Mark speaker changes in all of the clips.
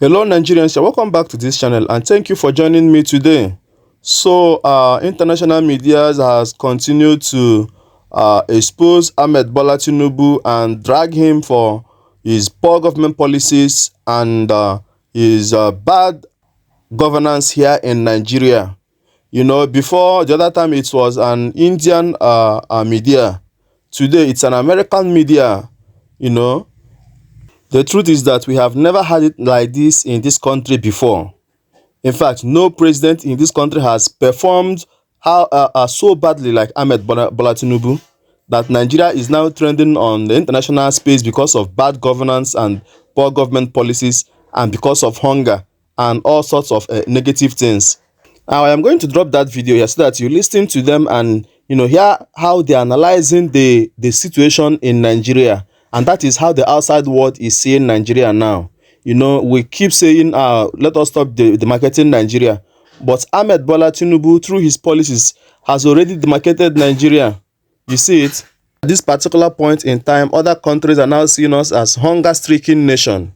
Speaker 1: Hello Nigerians, welcome back to this channel and thank you for joining me today. So international media has continued to expose Ahmed Bola Tinubu and drag him for his poor government policies and his bad governance here in Nigeria. You know, before the other time it was an Indian media. Today it's an American media, you know. The truth is that we have never had it like this in this country before. In fact, no president in this country has performed so badly like Ahmed Bola Tinubu that Nigeria is now trending on the international space because of bad governance and poor government policies and because of hunger and all sorts of negative things. Now, I am going to drop that video here so that you listen to them and hear how they are analyzing the situation in Nigeria, and that is how the outside world is seeing Nigeria now. You know, we keep saying let us stop the demarketing Nigeria, but Ahmed Bola Tinubu through his policies has already demarcated Nigeria. You see it? At this particular point in time, other countries are now seeing us as hunger-stricken nation.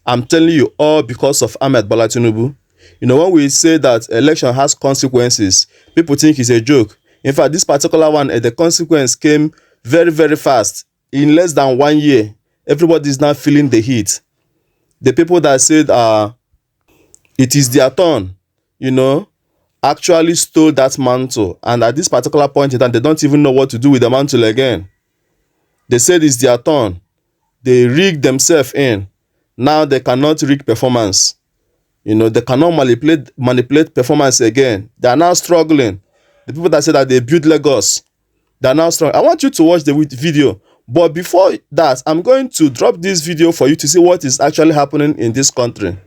Speaker 1: I'm telling you, all because of Ahmed Bola Tinubu. You know, when we say that election has consequences, people think it's a joke. In fact, this particular one, the consequence came very, very fast. In less than 1 year, everybody is now feeling the heat. The people that said it is their turn, you know, actually stole that mantle. And at this particular point in time, they don't even know what to do with the mantle again. They said it's their turn. They rigged themselves in. Now they cannot rig performance. You know, they cannot manipulate performance again. They are now struggling. The people that say that they built Lagos, they are now struggling. I want you to watch the video. But before that, I'm going to drop this video for you to see what is actually happening in this country.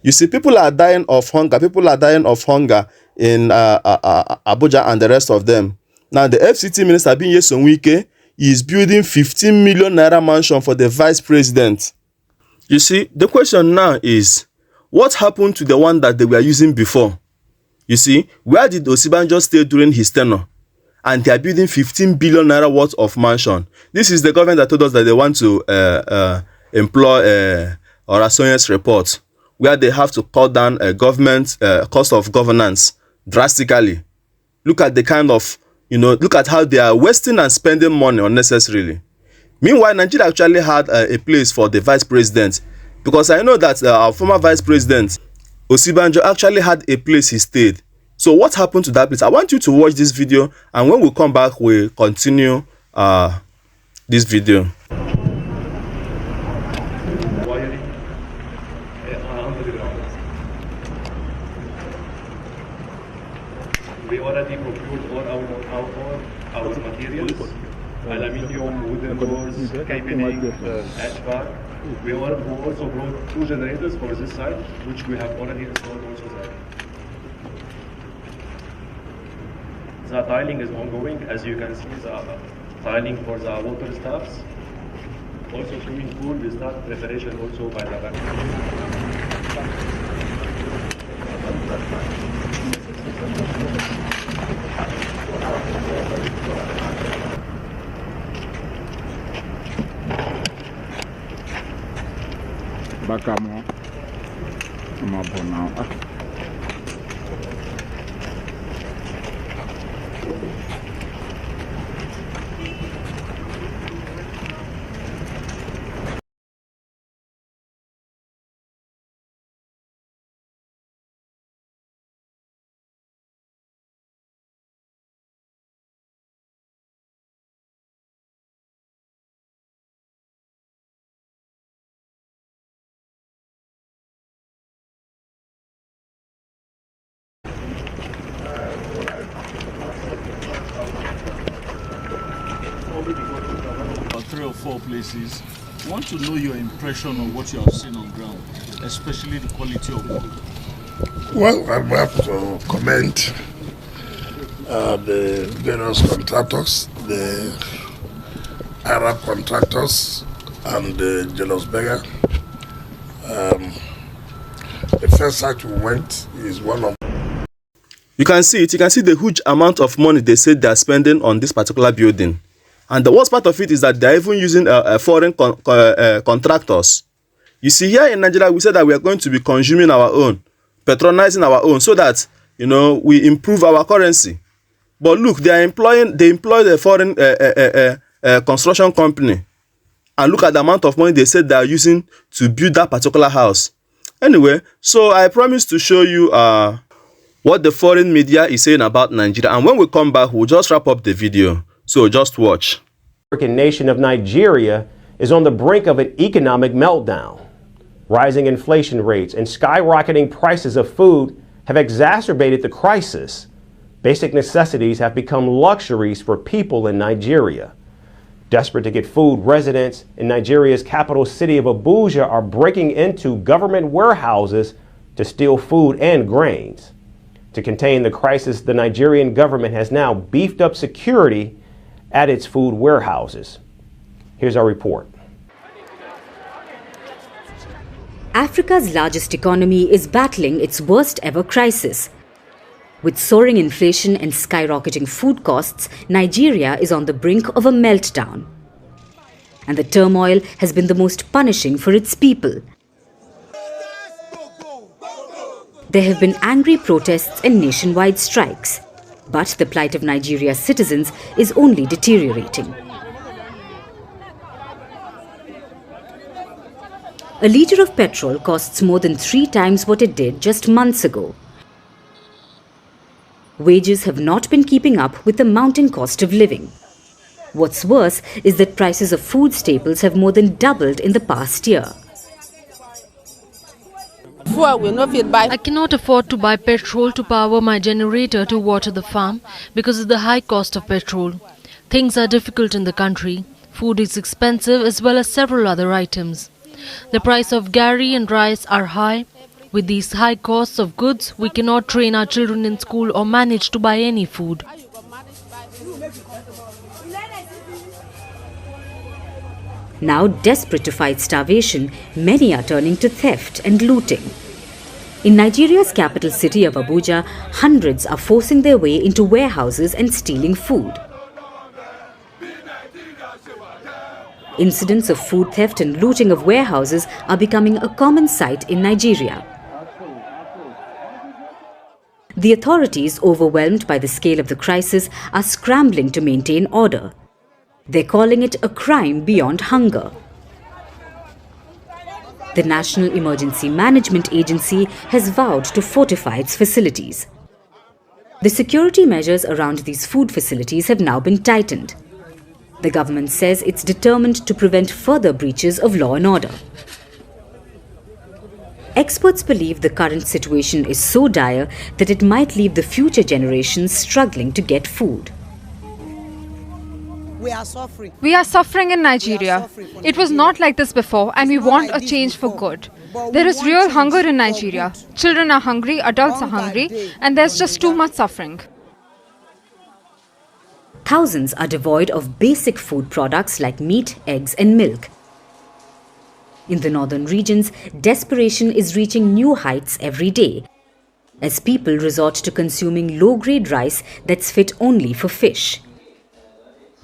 Speaker 1: You see, people are dying of hunger. People are dying of hunger in Abuja and the rest of them. Now, the FCT minister, being Nyesom Wike, is building 15 million naira mansion for the vice president. You see, the question now is, what happened to the one that they were using before? You see, where did Osibanjo stay during his tenure? And they are building 15 billion naira worth of mansion. This is the government that told us that they want to employ Orasonye's report, where they have to cut down government cost of governance drastically. Look at the kind of, look at how they are wasting and spending money unnecessarily. Meanwhile, Nigeria actually had a place for the vice president, because I know that our former vice president, Osibanjo, actually had a place he stayed. So what happened to that place? I want you to watch this video, and when we come back, we'll continue this video.
Speaker 2: We already procured all our materials, aluminium, wooden doors, cabining, HVAC. We also brought 2 generators for this site, which we have already installed also there. The tiling is ongoing. As you can see, the tiling for the water staffs. Also swimming pool, we start preparation also by the back.
Speaker 3: Bakamo, I'm up now.
Speaker 4: Or 3 or 4 places. I want to know your impression of what you have seen on ground, especially the quality of work.
Speaker 5: Well, I have to commend the various contractors, the Arab contractors and the jealous beggar. The first site we went is one of...
Speaker 1: You can see it. You can see the huge amount of money they said they are spending on this particular building. And the worst part of it is that they're even using foreign contractors. You see, here in Nigeria, we said that we are going to be consuming our own, patronizing our own, so that, you know, we improve our currency. But look, they employ the foreign construction company, and look at the amount of money they said they are using to build that particular house. Anyway, so I promise to show you what the foreign media is saying about Nigeria, and when we come back, we'll just wrap up the video. So just watch.
Speaker 6: The African nation of Nigeria is on the brink of an economic meltdown. Rising inflation rates and skyrocketing prices of food have exacerbated the crisis. Basic necessities have become luxuries for people in Nigeria. Desperate to get food, residents in Nigeria's capital city of Abuja are breaking into government warehouses to steal food and grains. To contain the crisis, the Nigerian government has now beefed up security at its food warehouses. Here's our report.
Speaker 7: Africa's largest economy is battling its worst ever crisis. With soaring inflation and skyrocketing food costs, Nigeria is on the brink of a meltdown. And the turmoil has been the most punishing for its people. There have been angry protests and nationwide strikes. But the plight of Nigeria's citizens is only deteriorating. A litre of petrol costs more than 3 times what it did just months ago. Wages have not been keeping up with the mounting cost of living. What's worse is that prices of food staples have more than doubled in the past year.
Speaker 8: I cannot afford to buy petrol to power my generator to water the farm because of the high cost of petrol. Things are difficult in the country. Food is expensive as well as several other items. The price of gari and rice are high. With these high costs of goods, we cannot train our children in school or manage to buy any food.
Speaker 7: Now desperate to fight starvation, many are turning to theft and looting. In Nigeria's capital city of Abuja, hundreds are forcing their way into warehouses and stealing food. Incidents of food theft and looting of warehouses are becoming a common sight in Nigeria. The authorities, overwhelmed by the scale of the crisis, are scrambling to maintain order. They're calling it a crime beyond hunger. The National Emergency Management Agency has vowed to fortify its facilities. The security measures around these food facilities have now been tightened. The government says it's determined to prevent further breaches of law and order. Experts believe the current situation is so dire that it might leave the future generations struggling to get food.
Speaker 9: We are suffering.
Speaker 10: We are suffering in Nigeria. It was not like this before, and we want a change for good. There is real hunger in Nigeria. Children are hungry, adults are hungry, and there's just too much suffering.
Speaker 7: Thousands are devoid of basic food products like meat, eggs and milk. In the northern regions, desperation is reaching new heights every day, as people resort to consuming low-grade rice that's fit only for fish.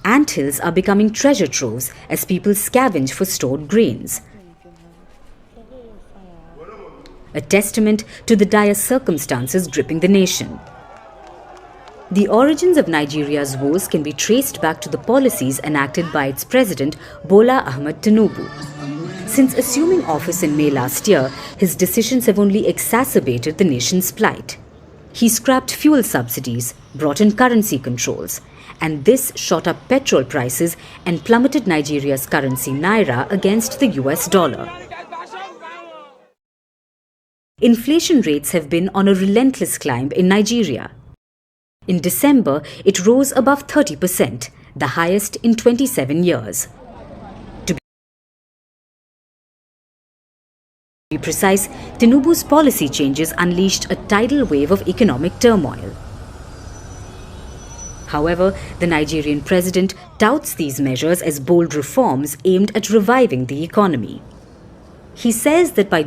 Speaker 7: Anthills are becoming treasure troves as people scavenge for stored grains. A testament to the dire circumstances gripping the nation. The origins of Nigeria's woes can be traced back to the policies enacted by its president, Bola Ahmed Tinubu. Since assuming office in May last year, his decisions have only exacerbated the nation's plight. He scrapped fuel subsidies, brought in currency controls, and this shot up petrol prices and plummeted Nigeria's currency naira against the US dollar. Inflation rates have been on a relentless climb in Nigeria. In December, it rose above 30%, the highest in 27 years. To be precise, Tinubu's policy changes unleashed a tidal wave of economic turmoil. However, the Nigerian president touts these measures as bold reforms aimed at reviving the economy. He says that by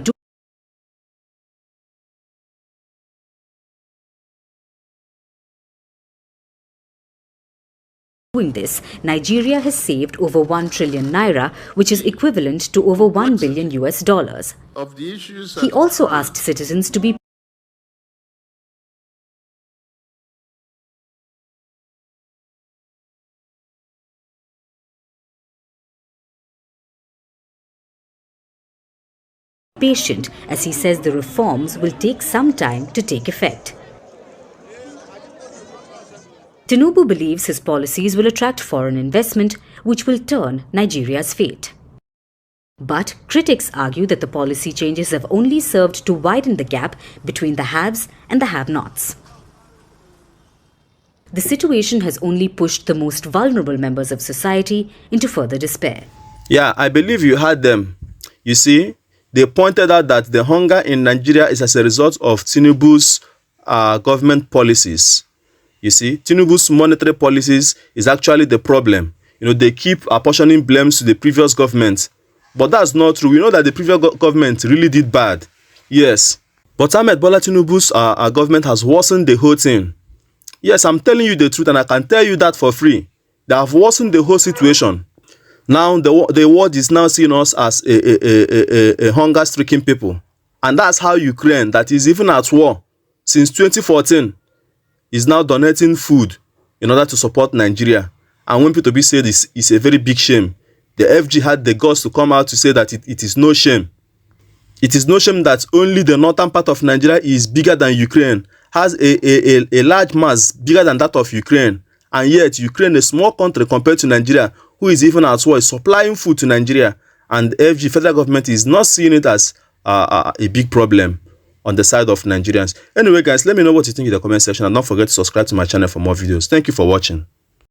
Speaker 7: doing this, Nigeria has saved over 1 trillion naira, which is equivalent to over $1 billion US.
Speaker 5: Of the issues
Speaker 7: He also asked citizens to be patient, as he says the reforms will take some time to take effect. Tinubu believes his policies will attract foreign investment, which will turn Nigeria's fate. But critics argue that the policy changes have only served to widen the gap between the haves and the have-nots. The situation has only pushed the most vulnerable members of society into further despair.
Speaker 1: Yeah, I believe you heard them. You see, they pointed out that the hunger in Nigeria is as a result of Tinubu's government policies. You see, Tinubu's monetary policies is actually the problem. You know, they keep apportioning blames to the previous government. But that's not true. We know that the previous government really did bad. Yes. But Ahmed Bola Tinubu's government has worsened the whole thing. Yes, I'm telling you the truth, and I can tell you that for free. They have worsened the whole situation. Now, the world is now seeing us as a hunger-stricken people. And that's how Ukraine, that is even at war since 2014, is now donating food in order to support Nigeria. And when P2B said this, it's a very big shame. The FG had the guts to come out to say that it is no shame. It is no shame that only the northern part of Nigeria is bigger than Ukraine, has a large mass bigger than that of Ukraine. And yet, Ukraine, a small country compared to Nigeria, who is even at war, is supplying food to Nigeria. And the FG, federal government, is not seeing it as a big problem on the side of Nigerians. Anyway, guys, let me know what you think in the comment section. And don't forget to subscribe to my channel for more videos. Thank you for watching.